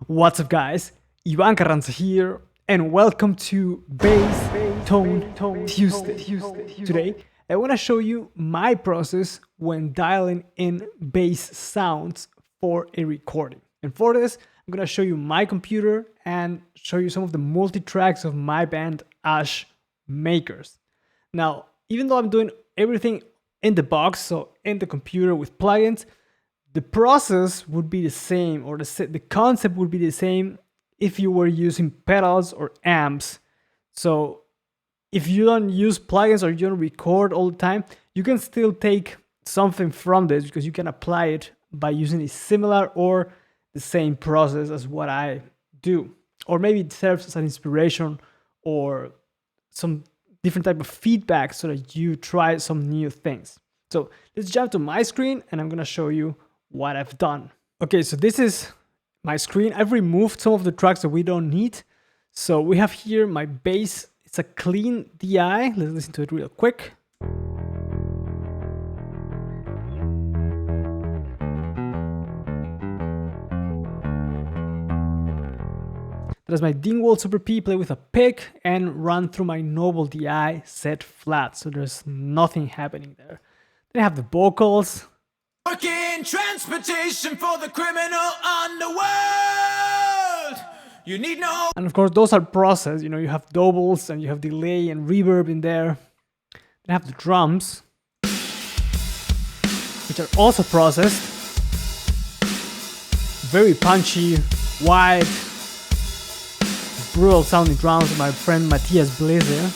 What's up, guys? Ivan Carranza here, and welcome to Bass Tone Tuesday. Today, I want to show you my process when dialing in bass sounds for a recording. And for this, I'm going to show you my computer and show you some of the multi-tracks of my band Ash Makers. Now, even though I'm doing everything in the box, so in the computer with plugins, the process would be the same, or the concept would be the same if you were using pedals or amps. So if you don't use plugins or you don't record all the time, you can still take something from this because you can apply it by using a similar or the same process as what I do. Or maybe it serves as an inspiration or some different type of feedback so that you try some new things. So let's jump to my screen and I'm gonna show you what I've done. Okay, so this is my screen. I've removed some of the tracks that we don't need. So we have here my bass. It's a clean DI. Let's listen to it real quick. That is my Dingwall Super P, play with a pick and run through my Noble DI set flat. So there's nothing happening there. Then I have the vocals. Working transportation for the criminal underworld. You need no. And of course, those are processed. You know, you have doubles and you have delay and reverb in there. Then I have the drums, which are also processed. Very punchy, wide, brutal sounding drums of my friend Matthias Blazer.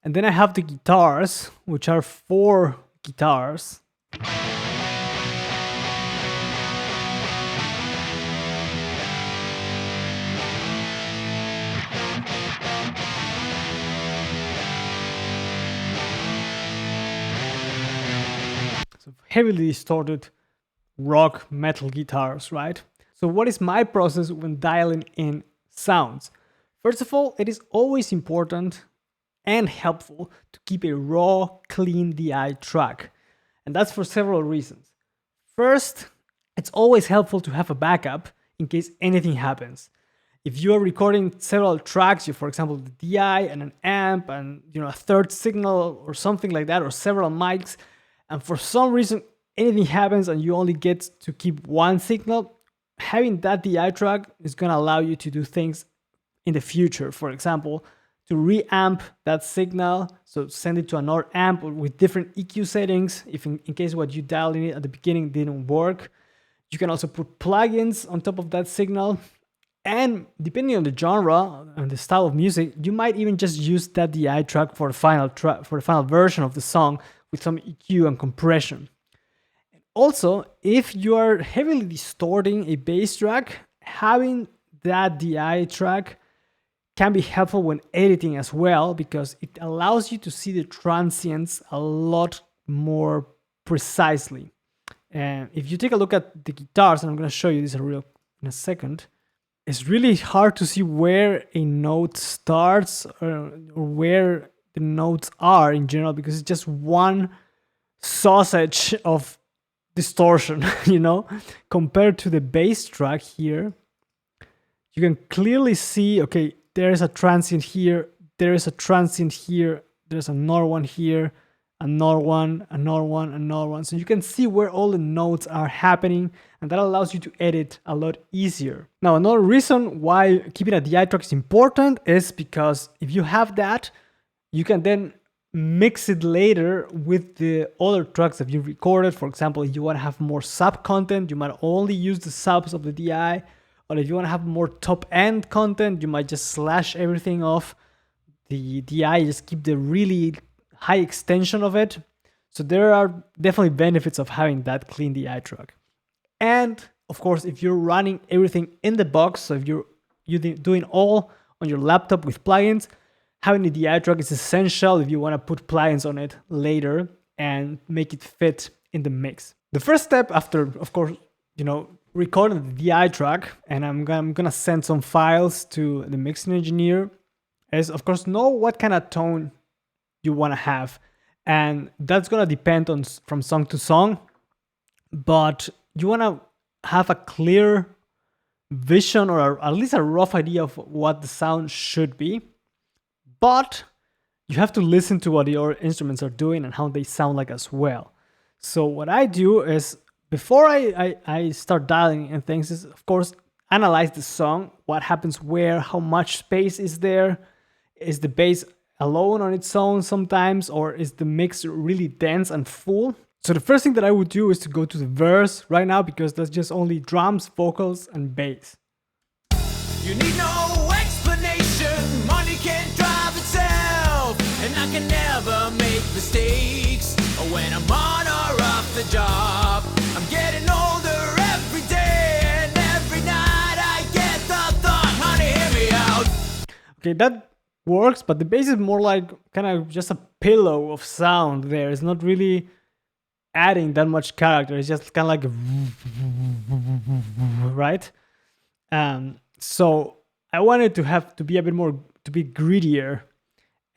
And then I have the guitars, which are 4 guitars. So heavily distorted rock metal guitars, right? So what is my process when dialing in sounds? First of all, it is always important and helpful to keep a raw, clean DI track. And that's for several reasons. First, it's always helpful to have a backup in case anything happens. If you are recording several tracks, for example, the DI and an amp and a third signal or something like that, or several mics, and for some reason anything happens and you only get to keep one signal, having that DI track is going to allow you to do things in the future. For example, to reamp that signal, so send it to another amp with different EQ settings if in case what you dialed in it at the beginning didn't work. You can also put plugins on top of that signal, and depending on the genre and the style of music, you might even just use that DI track for the final version of the song with some EQ and compression. Also, if you are heavily distorting a bass track, having that DI track can be helpful when editing as well, because it allows you to see the transients a lot more precisely. And if you take a look at the guitars, and I'm going to show you this in a second, it's really hard to see where a note starts or where the notes are in general, because it's just one sausage of distortion, compared to the bass track here. You can clearly see, okay, there is a transient here, there is a transient here, there's another one here, another one, another one, another one. So you can see where all the notes are happening, and that allows you to edit a lot easier. Now, another reason why keeping a DI track is important is because if you have that, you can then mix it later with the other tracks that you recorded. For example, if you want to have more sub content, you might only use the subs of the DI. Or if you want to have more top-end content, you might just slash everything off the DI, just keep the really high extension of it. So there are definitely benefits of having that clean DI track. And of course, if you're running everything in the box, so if you're doing all on your laptop with plugins, having the DI track is essential if you want to put plugins on it later and make it fit in the mix. The first step after, of course, recording the DI track, and I'm gonna send some files to the mixing engineer, is of course know what kind of tone you want to have, and that's gonna depend on from song to song, but you want to have a clear vision or at least a rough idea of what the sound should be, but you have to listen to what your instruments are doing and how they sound like as well. So what I do is, before I start dialing in things, is of course analyze the song, what happens where, how much space is there, is the bass alone on its own sometimes, or is the mix really dense and full. So the first thing that I would do is to go to the verse right now, because that's just only drums, vocals, and bass. You need no explanation, money can't drive itself, and I can never make mistakes when I'm on or off the job. I'm getting older every day, and every night I get the thought, honey, hear me out. Okay, that works, but the bass is more like kind of just a pillow of sound there. It's not really adding that much character. It's just kind of like right. So I wanted to be a bit more, to be grittier,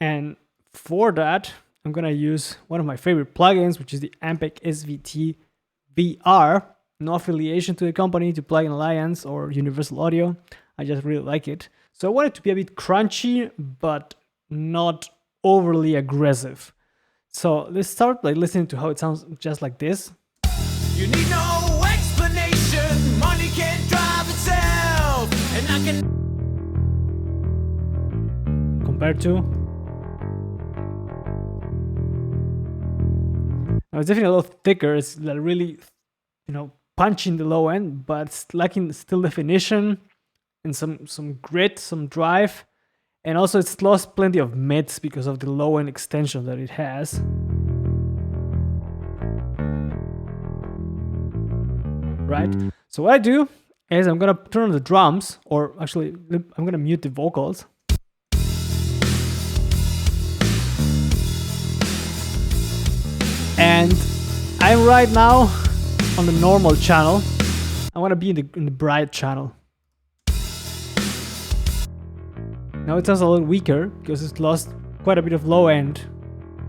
and for that I'm gonna use one of my favorite plugins, which is the Ampeg SVT VR. No affiliation to the company, to Plugin Alliance or Universal Audio. I just really like it. So I want it to be a bit crunchy, but not overly aggressive. So let's start by listening to how it sounds just like this. You need no explanation, money can't drive itself, and I can... Compared to... Now it's definitely a lot thicker. It's like really, punching the low end, but it's lacking still definition and some grit, some drive. And also it's lost plenty of mids because of the low end extension that it has. Right? So what I do is I'm gonna turn on the drums, or actually I'm gonna mute the vocals. And I'm right now on the normal channel. I want to be in the bright channel. Now it sounds a little weaker because it's lost quite a bit of low end,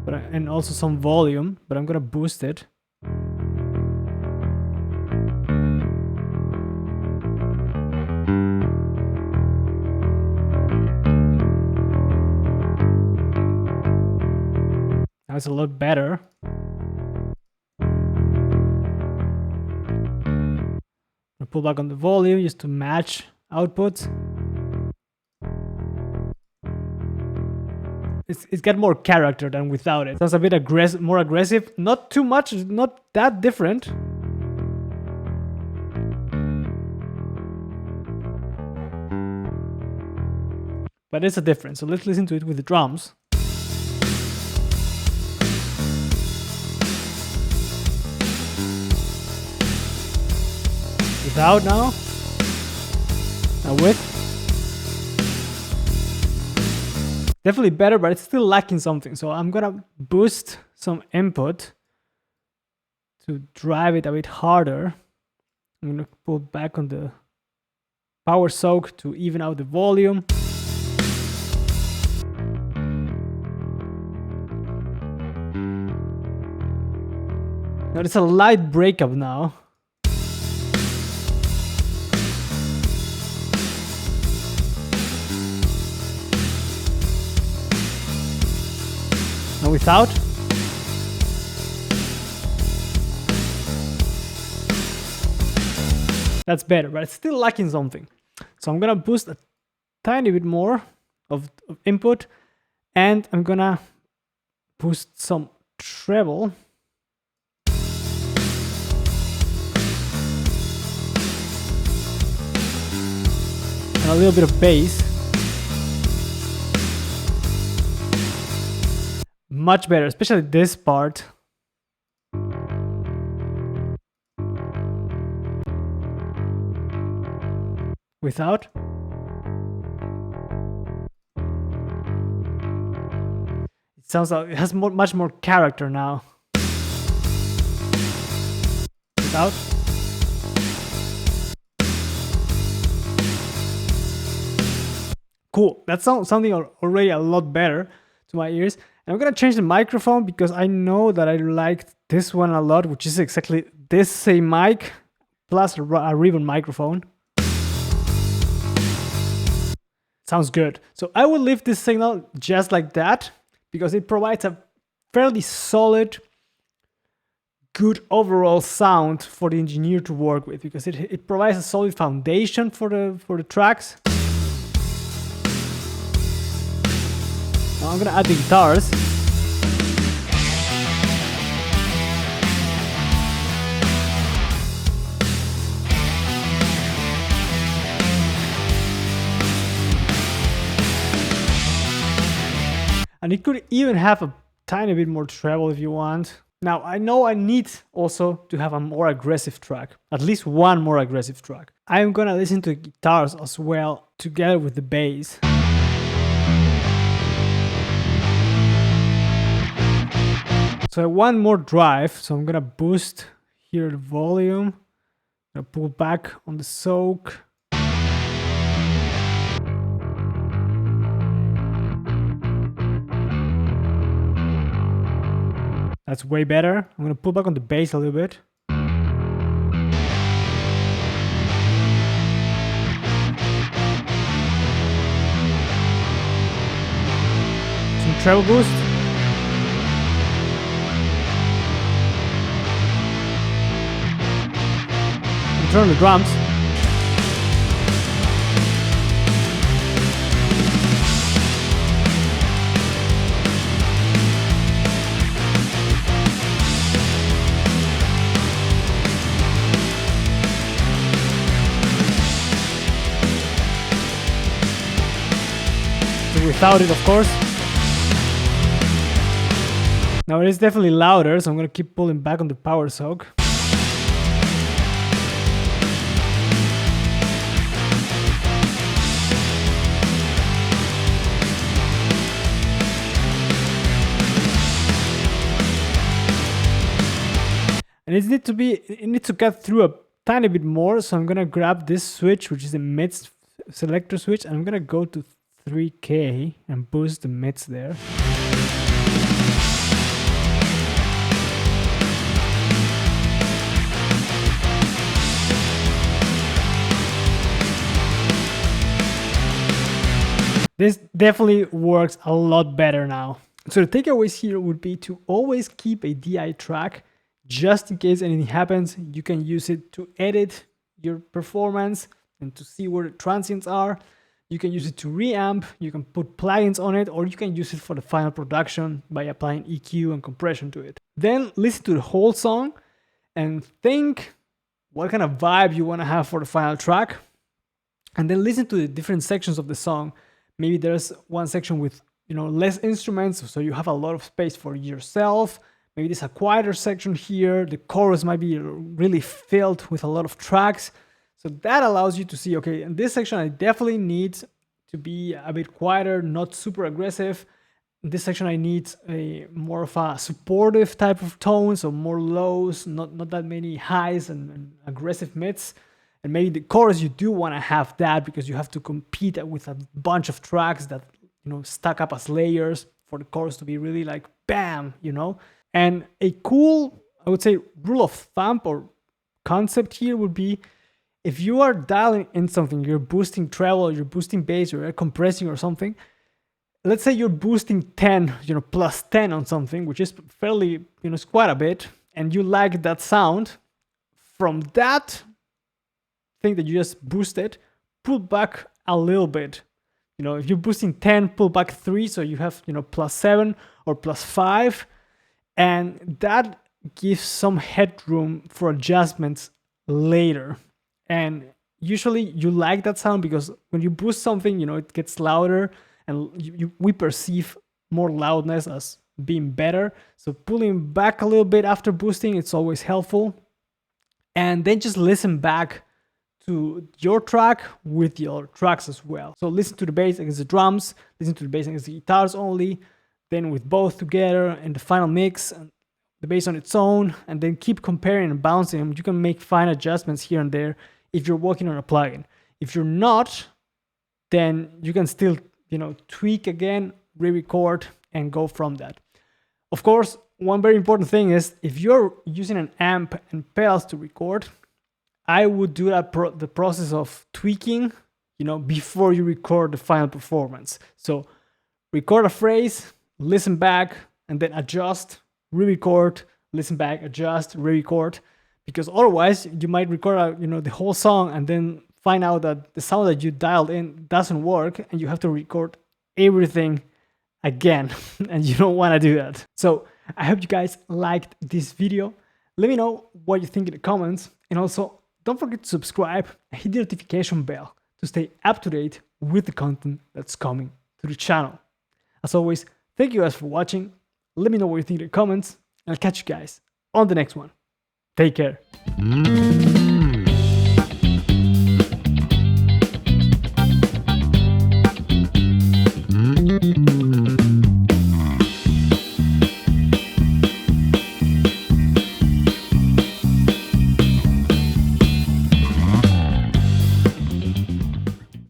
and also some volume, but I'm gonna boost it. Now it's a lot better. I'll pull back on the volume just to match outputs. It's got more character than without it. Sounds a bit more aggressive. Not too much, not that different. But it's a difference. So let's listen to it with the drums. Without now. Now with. Definitely better, but it's still lacking something. So I'm gonna boost some input to drive it a bit harder. I'm gonna pull back on the power soak to even out the volume. Now it's a light breakup now. And without. That's better, but it's still lacking something. So I'm gonna boost a tiny bit more of input, and I'm gonna boost some treble. And a little bit of bass. Much better, especially this part. Without. It sounds like it has much more character now. Without. Cool, that sounds sounding already a lot better to my ears. And I'm gonna change the microphone because I know that I liked this one a lot, which is exactly this same mic plus a ribbon microphone. sounds good. So I will leave this signal just like that because it provides a fairly solid, good overall sound for the engineer to work with, because it provides a solid foundation for the tracks. Now I'm gonna add the guitars. And it could even have a tiny bit more treble if you want. Now, I know I need also to have a more aggressive track, at least one more aggressive track. I'm gonna listen to the guitars as well, together with the bass. So I want more drive, so I'm gonna boost here the volume. I'm gonna pull back on the soak. That's way better. I'm gonna pull back on the bass a little bit. Some treble boost. And turn the drums. Without it, of course. Now it is definitely louder, so I'm gonna keep pulling back on the power soak. And it needs to cut through a tiny bit more, so I'm gonna grab this switch, which is the mids selector switch, and I'm gonna go to 3K and boost the mids there. This definitely works a lot better now. So the takeaways here would be to always keep a DI track just in case anything happens. You can use it to edit your performance and to see where the transients are. You can use it to reamp, you can put plugins on it, or you can use it for the final production by applying EQ and compression to it. Then listen to the whole song and think what kind of vibe you want to have for the final track. And then listen to the different sections of the song. Maybe there's one section with less instruments, so you have a lot of space for yourself. Maybe there's a quieter section here. The chorus might be really filled with a lot of tracks. So that allows you to see, okay, in this section, I definitely need to be a bit quieter, not super aggressive. In this section, I need a more of a supportive type of tone, so more lows, not that many highs and aggressive mids. And maybe the chorus, you do want to have that because you have to compete with a bunch of tracks that, stack up as layers for the chorus to be really like, bam, And a cool, I would say, rule of thumb or concept here would be, if you are dialing in something, you're boosting treble, you're boosting bass, or you're compressing or something, let's say you're boosting 10, plus 10 on something, which is fairly, it's quite a bit, and you like that sound, from that thing that you just boosted, pull back a little bit. If you're boosting 10, pull back 3, so you have, plus 7 or plus 5, and that gives some headroom for adjustments later. And usually you like that sound because when you boost something, it gets louder, and we perceive more loudness as being better. So pulling back a little bit after boosting, it's always helpful. And then just listen back to your track with your tracks as well. So listen to the bass against the drums, listen to the bass against the guitars only, then with both together in the final mix, and the bass on its own, and then keep comparing and bouncing them. You can make fine adjustments here and there if you're working on a plugin. If you're not, then you can still, tweak again, re-record, and go from that. Of course, one very important thing is if you're using an amp and pedals to record, I would do the process of tweaking you know, before you record the final performance. So record a phrase, listen back, and then adjust, re-record, listen back, adjust, re-record, because otherwise you might record you know, the whole song and then find out that the sound that you dialed in doesn't work and you have to record everything again and you don't want to do that. So I hope you guys liked this video. Let me know what you think in the comments, and also don't forget to subscribe and hit the notification bell to stay up to date with the content that's coming to the channel. As always, thank you guys for watching. Let me know what you think in the comments, and I'll catch you guys on the next one. Take care.